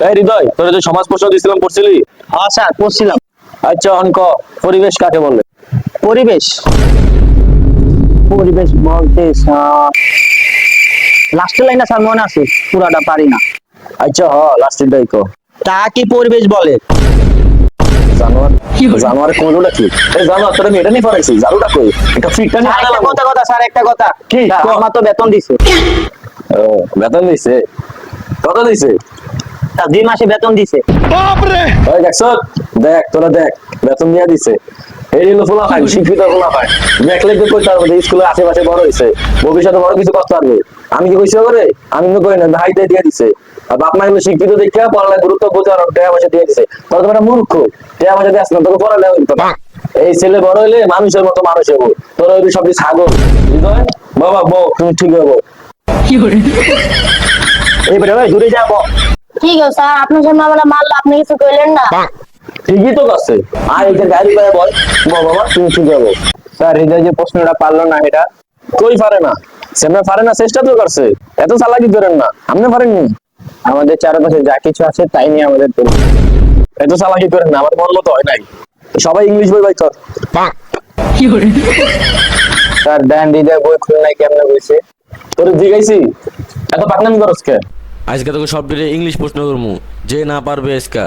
এই হৃদয়, তোর যে সমাজ প্রশ্ন দিয়েছিলাম পড়ছিলি? হ্যাঁ স্যার পড়ছিলাম। আচ্ছা অঙ্ক, পরিবেশ কাকে বলে? পরিবেশ পরিবেশ বলতে লাস্টের লাইনটা স্যার মনে আছে, পুরাটা পারি না। আচ্ছা লাস্টের দায়িত্ব। তা কি পরিবেশ বলে? জানোয়ার, জানোয়ারের কোনটা কি? এই জানোয়ার, তোর আমি এটা নিয়ে পড়াইছি, জারুটা কই? এটা ফিটটা নিয়ে স্যার একটা আলাদা। কথা স্যার একটা কথা কি? স্যার, আমার তো বেতন দিছে। ও, বেতন দিছে? কত দিছে? স্যার 2 মাসে বেতন দিছে। ওই দেখছ, দেখ তোরা দেখ, বেতন দিয়ে দিছে। এই হলো ফোলা খাই, শিক্ষিত ফোলা খাই। দেখলে তো কইতে পারবো যে স্কুলের আশেপাশে বড় হয়েছে, ভবিষ্যতে বড় কিছু করতে পারবে। আমি কি কইছি করে? আমি তো কই না, হাইতে দিয়ে দিছে। আর বাপ মা হলো শিক্ষিত দেখে পড়ালেখার গুরুত্ব বোঝার টাকা পয়সা দিয়ে দিছে। তোর তো একটা মূর্খ, টাকা পয়সা দিয়ে আসলাম, তোকে পড়ালেখা হইতো না। এই ছেলে বড় হইলে মানুষের মতো মানুষ হবো। তোর ওই সব ছাগল। হৃদয়, বাবা বউ, তুমি ঠিক হবো। এইবারে ভাই দূরে যাবো। ঠিক আছে স্যার, আপনার সামনে আমরা মারলো, আপনি কিছু কইলেন না। ঠিকই তো আছে। আর এইটা গাড়ি করে বল, বাবা তুমি ঠিক হবো। স্যার হৃদয় যে প্রশ্নটা পারলো না এটা। কই পারে না, সেমনে পারে না, চেষ্টা তো করছে। এত চালাকি করেন না, আপনি পারেননি। আমাদের চারপাশে যা কিছু আছে তাই নিয়ে আমাদের পরিবেশ। এত চালাকি করেন না, আমার মন মতো হয় নাই। সবাই ইংলিশ বই বাইক। স্যার দেন হৃদয় বই খুলনায় কেমনে বলছে? তোর জিগাইছি, এত পাকনামি করস কে? আজকে তোকে সব ইংলিশ প্রশ্ন করবো, যে না পারবে আজকা